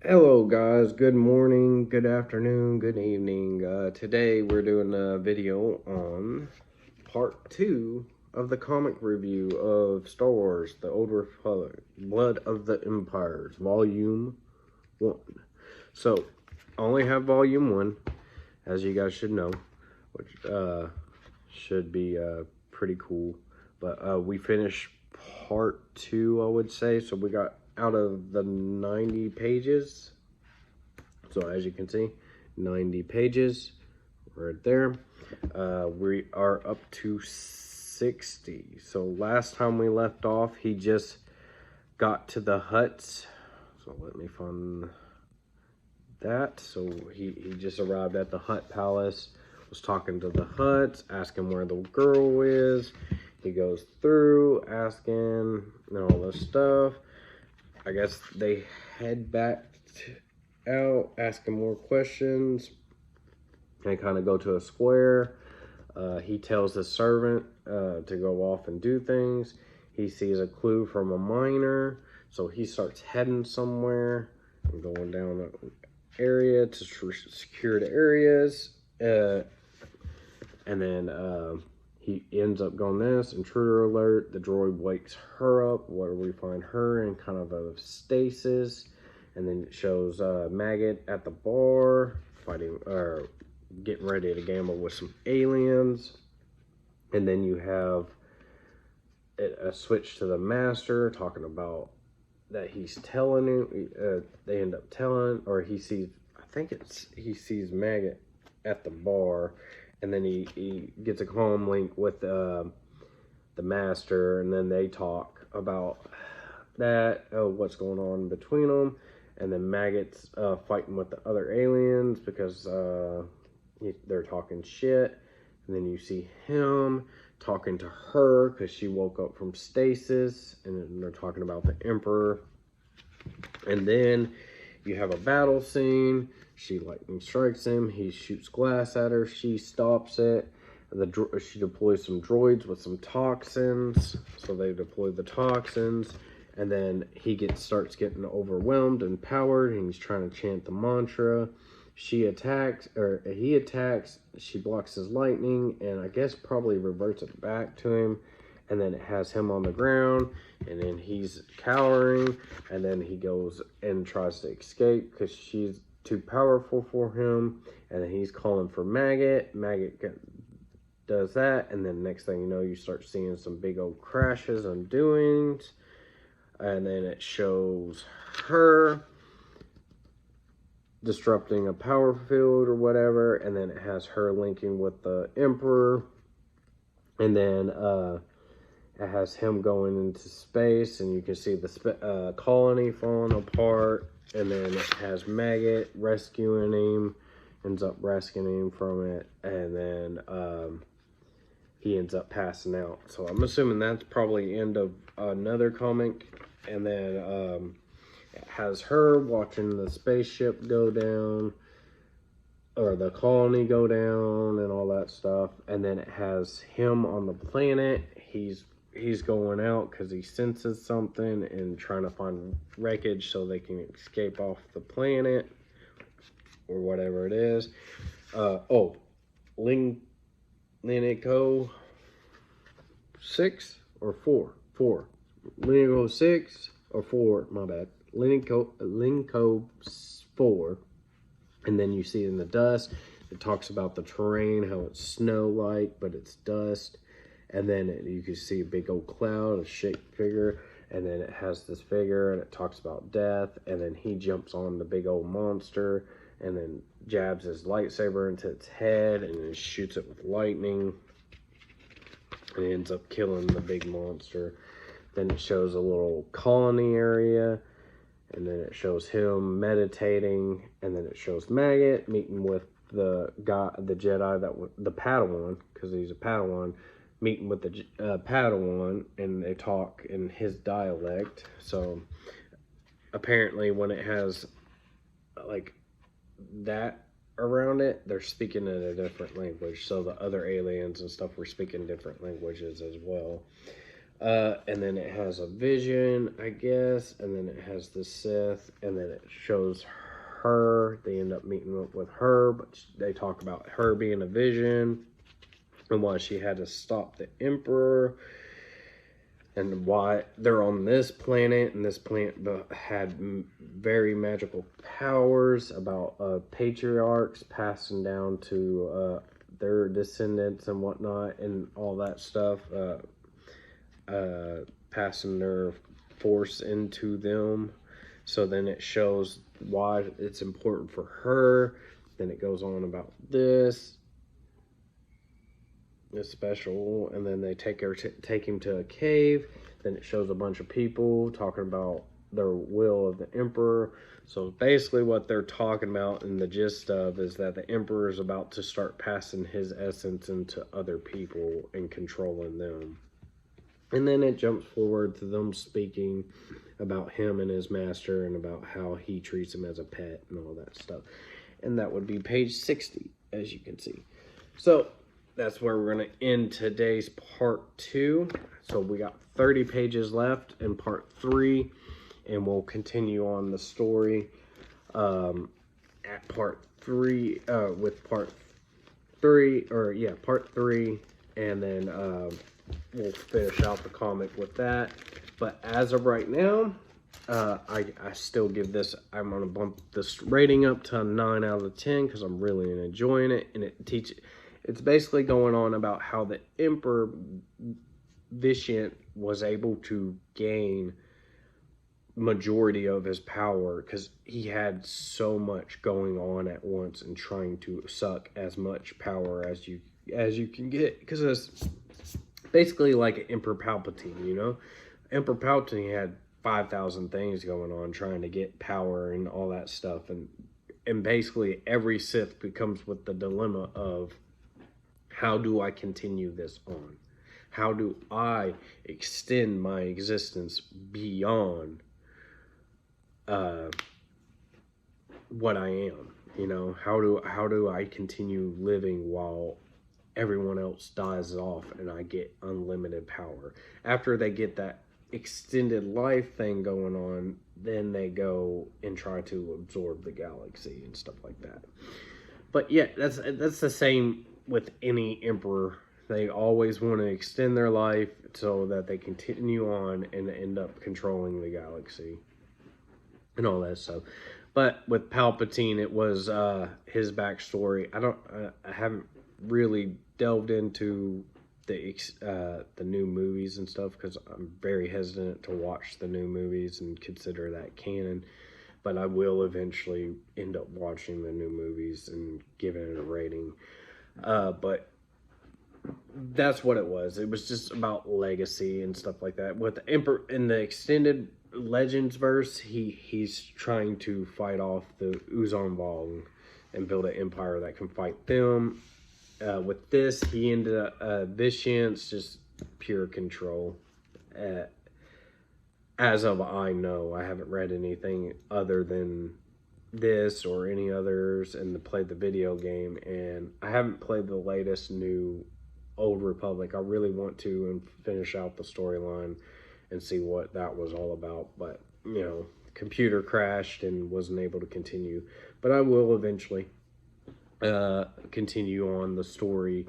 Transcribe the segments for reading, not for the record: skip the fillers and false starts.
Hello guys, good morning, good afternoon, good evening. Today we're doing a video on part 2 of the comic review of Star Wars, The Old Republic, Blood of the Empires, Volume 1. So, I only have Volume 1, as you guys should know, which should be pretty cool. But we finished part 2, I would say, so we got out of the 90 pages. So as you can see, 90 pages right there. We are up to 60. So last time we left off, he just got to the huts. So let me find that. So he just arrived at the hut palace, was talking to the huts, asking where the girl is. He goes through, asking and all this stuff. I guess they head back out, asking more questions. They kind of go to a square. He tells the servant to go off and do things. He sees a clue from a miner, so he starts heading somewhere and going down an area to secure the areas. And then he ends up going this, intruder alert. The droid wakes her up, where we find her in kind of a stasis. And then it shows Maggot at the bar, fighting, or getting ready to gamble with some aliens. And then you have a switch to the Master, talking about that he's telling him, they end up telling, or he sees, he sees Maggot at the bar. And then he gets a comm link with the Master, and then they talk about that, what's going on between them. And then Maggot's fighting with the other aliens because they're talking shit. And then you see him talking to her because she woke up from stasis. And then they're talking about the Emperor. And then you have a battle scene. She lightning strikes him. He shoots glass at her. She stops it. She deploys some droids with some toxins. So they deploy the toxins. And then he starts getting overwhelmed and powered, and he's trying to chant the mantra. He attacks. She blocks his lightning, and I guess probably reverts it back to him. And then it has him on the ground, and then he's cowering. And then he goes and tries to escape because she's too powerful for him. And then he's calling for Maggot. Maggot does that, and then next thing you know, you start seeing some big old crashes and doings. And then it shows her disrupting a power field or whatever. And then it has her linking with the Emperor. And then it has him going into space. And you can see the colony falling apart. And then it has Maggot rescuing him. Ends up rescuing him from it. And then he ends up passing out. So I'm assuming that's probably the end of another comic. And then it has her watching the spaceship go down, or the colony go down, and all that stuff. And then it has him on the planet. He's going out because he senses something and trying to find wreckage so they can escape off the planet or whatever it is. Linico 6 or 4. Linico 6 or 4, my bad. Linico 4. And then you see in the dust, it talks about the terrain, how it's snow-like, but it's dust. And then you can see a big old cloud, a shaped figure. And then it has this figure, and it talks about death. And then he jumps on the big old monster, and then jabs his lightsaber into its head, and then shoots it with lightning. And ends up killing the big monster. Then it shows a little colony area, and then it shows him meditating, and then it shows Maggot meeting with the Jedi, the Padawan, because he's a Padawan, meeting with the Padawan, and they talk in his dialect. So apparently when it has like that around it, they're speaking in a different language. So the other aliens and stuff were speaking different languages as well. And then it has a vision, I guess, and then it has the Sith, and then it shows her. They end up meeting up with her, but they talk about her being a vision and why she had to stop the Emperor, and why they're on this planet, and this planet had very magical powers, about patriarchs passing down to their descendants and whatnot, and all that stuff, passing their force into them. So then it shows why it's important for her. Then it goes on about this special, and then they take him to a cave. Then it shows a bunch of people talking about their will of the Emperor. So basically what they're talking about, and the gist of, is that the Emperor is about to start passing his essence into other people and controlling them. And then it jumps forward to them speaking about him and his master, and about how he treats him as a pet and all that stuff. And that would be page 60, as you can see. So that's where we're going to end today's part 2. So we got 30 pages left in part 3, and we'll continue on the story at part 3, with part 3, part 3, and then we'll finish out the comic with that. But as of right now, I still give this, I'm going to bump this rating up to a 9 out of 10, because I'm really enjoying it, and it's basically going on about how the Emperor Vitiant was able to gain majority of his power, because he had so much going on at once and trying to suck as much power as you can get, because it's basically like an Emperor Palpatine, you know? Emperor Palpatine had 5,000 things going on trying to get power and all that stuff, and basically every Sith becomes with the dilemma of, how do I continue this on? How do I extend my existence beyond what I am? You know, how do I continue living while everyone else dies off and I get unlimited power? After they get that extended life thing going on, then they go and try to absorb the galaxy and stuff like that. But yeah, that's the same with any emperor. They always want to extend their life so that they continue on and end up controlling the galaxy and all that stuff. But with Palpatine, it was his backstory. I haven't really delved into the new movies and stuff, because I'm very hesitant to watch the new movies and consider that canon. But I will eventually end up watching the new movies and giving it a rating. But that's what it was. It was just about legacy and stuff like that. With the Emperor in the extended Legends verse, he's trying to fight off the Uzon Vong and build an empire that can fight them. With this, he ended up Vitiant's just pure control. As of I know, I haven't read anything other than this or any others, and played the video game, and I haven't played the latest new Old Republic. I really want to, and finish out the storyline and see what that was all about, but you know, computer crashed and wasn't able to continue. But I will eventually continue on the story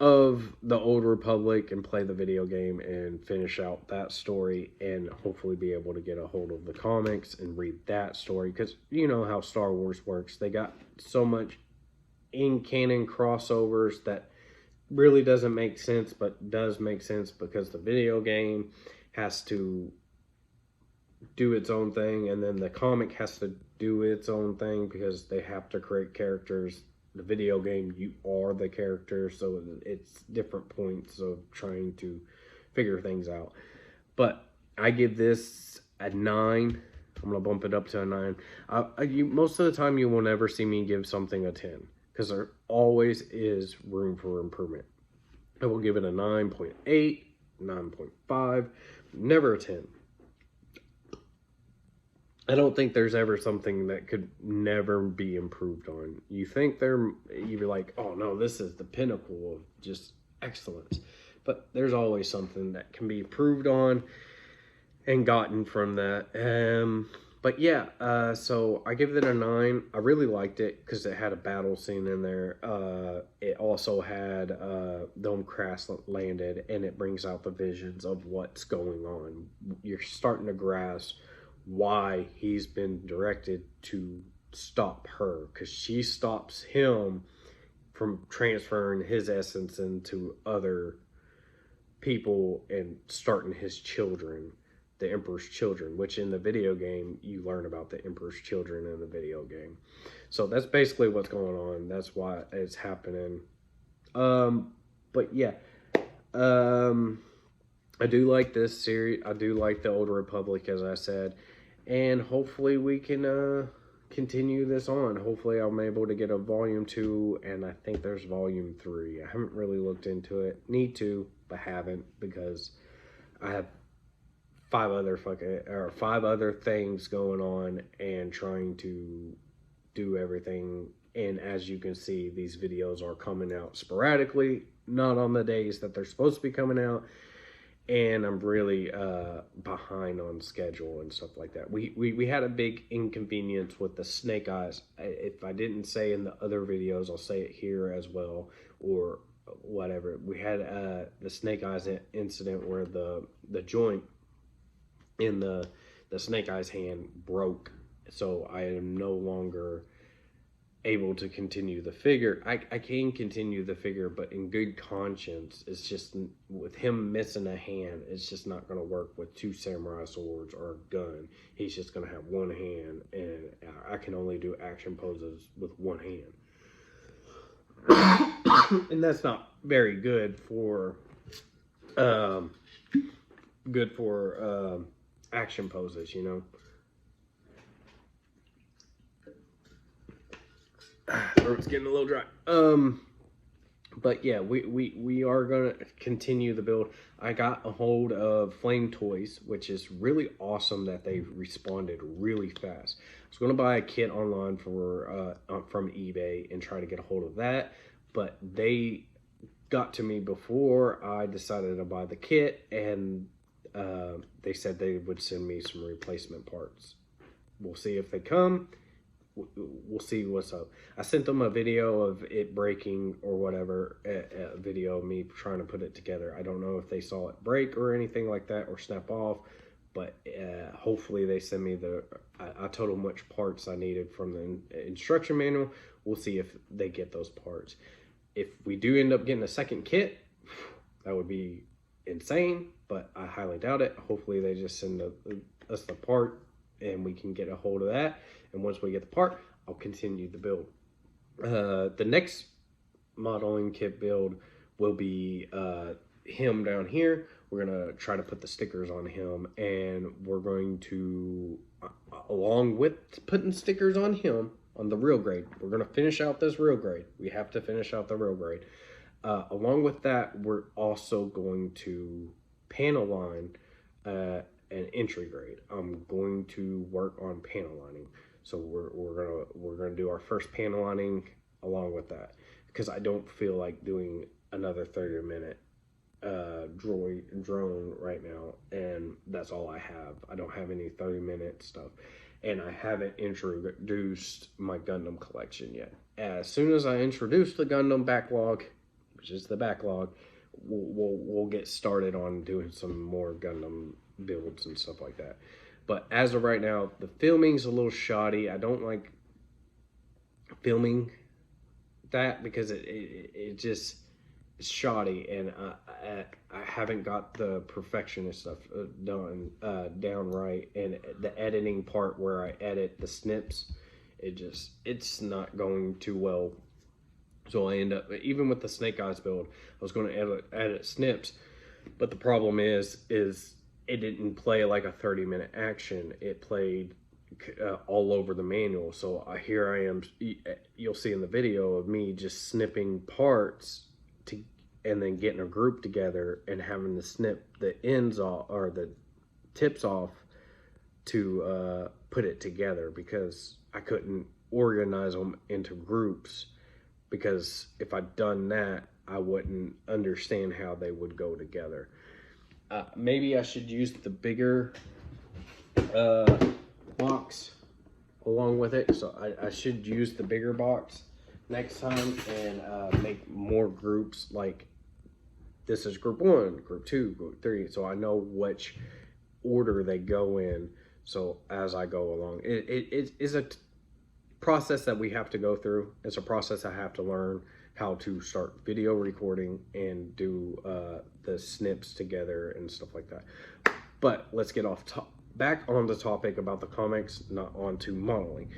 of the Old Republic and play the video game and finish out that story, and hopefully be able to get a hold of the comics and read that story, because you know how Star Wars works. They got so much in canon crossovers that really doesn't make sense, but does make sense because the video game has to do its own thing, and then the comic has to do its own thing, because they have to create characters. The video game, you are the character, so it's different points of trying to figure things out. But I give this a 9. I'm gonna bump it up to a 9. Most of the time, you will never see me give something a 10, because there always is room for improvement. I will give it a 9.8, 9.5, never a 10. I don't think there's ever something that could never be improved on. You think you're like, oh no, this is the pinnacle of just excellence. but there's always something that can be improved on and gotten from that. But yeah, so I give it a 9. I really liked it because it had a battle scene in there. It also had Dome Crash landed, and it brings out the visions of what's going on. You're starting to grasp why he's been directed to stop her, because she stops him from transferring his essence into other people and starting his children, the Emperor's children, which in the video game, you learn about the Emperor's children in the video game. So that's basically what's going on. That's why it's happening. But yeah, I do like this series. I do like the Old Republic, as I said, and hopefully we can continue this on. Hopefully I'm able to get a volume 2, and I think there's volume 3. I haven't really looked into it. Need to, but haven't, because I have 5 other things going on and trying to do everything. And as you can see, these videos are coming out sporadically, not on the days that they're supposed to be coming out, and I'm really behind on schedule and stuff like that. We had a big inconvenience with the snake eyes. If I didn't say in the other videos, I'll say it here as well, or whatever. We had the snake eyes incident where the joint in the snake eyes hand broke, so I am no longer able to continue the figure. I can continue the figure, but in good conscience, it's just, with him missing a hand, it's just not going to work with 2 samurai swords or a gun. He's just going to have one hand, and I can only do action poses with one hand. And that's not very good for action poses, you know. Throat's getting a little dry. But yeah, we are gonna continue the build. I got a hold of Flame Toys, which is really awesome that they responded really fast. I was gonna buy a kit online for from eBay and try to get a hold of that, but they got to me before I decided to buy the kit, and they said they would send me some replacement parts. We'll see if they come. We'll see what's up. I sent them a video of it breaking or whatever, a video of me trying to put it together. I don't know if they saw it break or anything like that or snap off, but hopefully they send me I told them which parts I needed from the instruction manual. We'll see if they get those parts. If we do end up getting a second kit, that would be insane, but I highly doubt it. Hopefully they just send us the part and we can get a hold of that. And once we get the part, I'll continue the build. The next modeling kit build will be him down here. We're gonna try to put the stickers on him, and we're going to, along with putting stickers on him on the real grade, we're gonna finish out this real grade. We have to finish out the real grade. Along with that, we're also going to panel line an entry grade. I'm going to work on panel lining. So we're gonna do our first panel lining along with that, because I don't feel like doing another 30-minute drone right now, and that's all I have. I don't have any 30-minute stuff, and I haven't introduced my Gundam collection yet. As soon as I introduce the Gundam backlog, which is the backlog, we'll get started on doing some more Gundam builds and stuff like that. But as of right now, the filming's a little shoddy. I don't like filming that because it just is shoddy, and I haven't got the perfectionist stuff down right. And the editing part where I edit the snips, it's not going too well. So I end up, even with the Snake Eyes build, I was going to edit snips, but the problem is it didn't play like a 30-minute action. It played all over the manual. So here I am, you'll see in the video of me just snipping parts and then getting a group together and having to snip the ends off or the tips off to put it together, because I couldn't organize them into groups, because if I'd done that, I wouldn't understand how they would go together. Maybe I should use the bigger box along with it. So I should use the bigger box next time and make more groups. Like this is group 1, group 2, group 3. So I know which order they go in. So as I go along, it is a process that we have to go through. It's a process I have to learn how to start video recording and do the snips together and stuff like that. But let's get back on the topic about the comics, not onto modeling.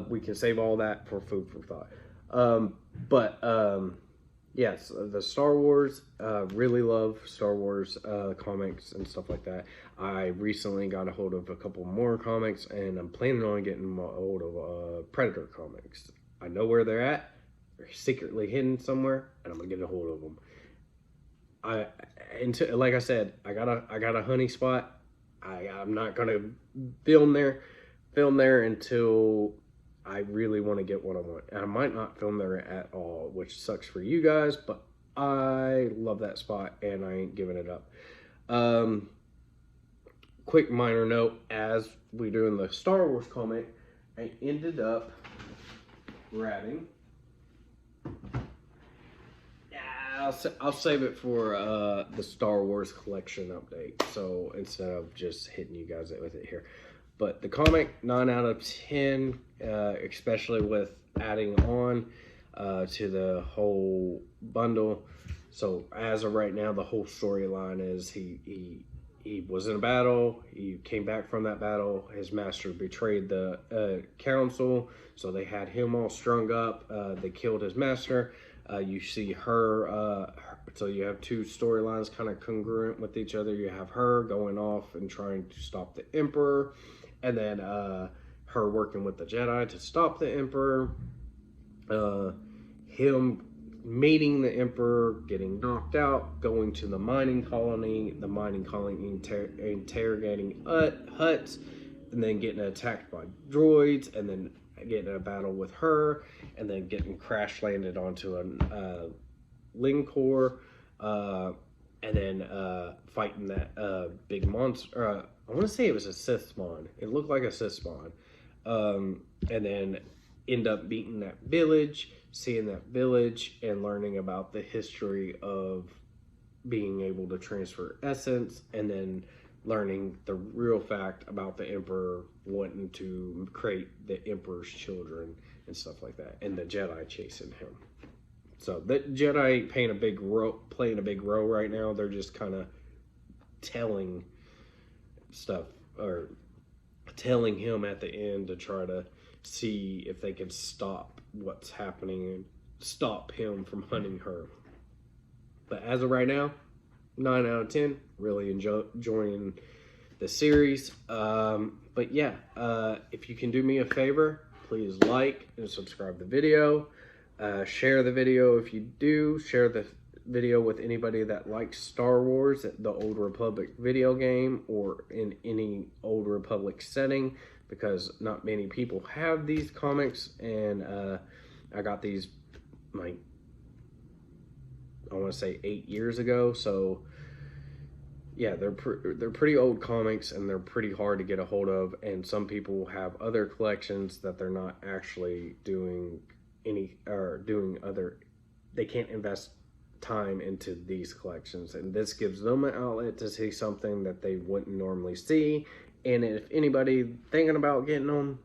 We can save all that for food for thought. Yes, the Star Wars, really love Star Wars comics and stuff like that. I recently got a hold of a couple more comics, and I'm planning on getting a hold of Predator comics. I know where they're at. They're secretly hidden somewhere, and I'm gonna get a hold of them. Like I said, I got a honey spot. I'm not gonna film there until I really want to get what I want. And I might not film there at all, which sucks for you guys, but I love that spot and I ain't giving it up. Quick minor note, as we're doing the Star Wars comic, I ended up grabbing, I'll save it for the Star Wars collection update, so instead of just hitting you guys with it here. But the comic, 9 out of 10, especially with adding on to the whole bundle. So as of right now, the whole storyline is he was in a battle. He came back from that battle. His master betrayed the council, so they had him all strung up. They killed his master. You see her, so you have two storylines kind of congruent with each other. You have her going off and trying to stop the Emperor, and then her working with the Jedi to stop the Emperor. Him meeting the Emperor, getting knocked out, going to the mining colony, interrogating Hutts, and then getting attacked by droids, and then getting a battle with her, and then getting crash landed onto a Lincor, and then fighting that big monster. I want to say it was a Sith spawn. It looked like a Sith spawn. And then end up beating that village, seeing that village, and learning about the history of being able to transfer essence, and then learning the real fact about the Emperor wanting to create the Emperor's children and stuff like that, and the Jedi chasing him. So the Jedi ain't playing a big role right now. They're just kind of telling stuff, or telling him at the end to try to see if they can stop what's happening and stop him from hunting her. But as of right now, 9 out of 10, really enjoying the series. But yeah, if you can do me a favor, please like and subscribe the video. Share the video if you do. Share the video with anybody that likes Star Wars, the Old Republic video game, or in any Old Republic setting, because not many people have these comics, and I got these, like, I want to say 8 years ago. So yeah, they're pretty old comics, and they're pretty hard to get a hold of, and some people have other collections that they're not actually doing they can't invest time into these collections, and this gives them an outlet to see something that they wouldn't normally see. And if anybody thinking about getting them,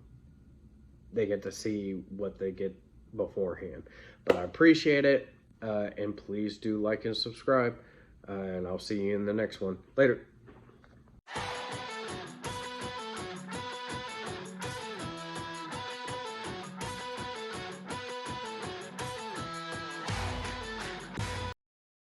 they get to see what they get beforehand. But I appreciate it, and please do like and subscribe, and I'll see you in the next one. Later.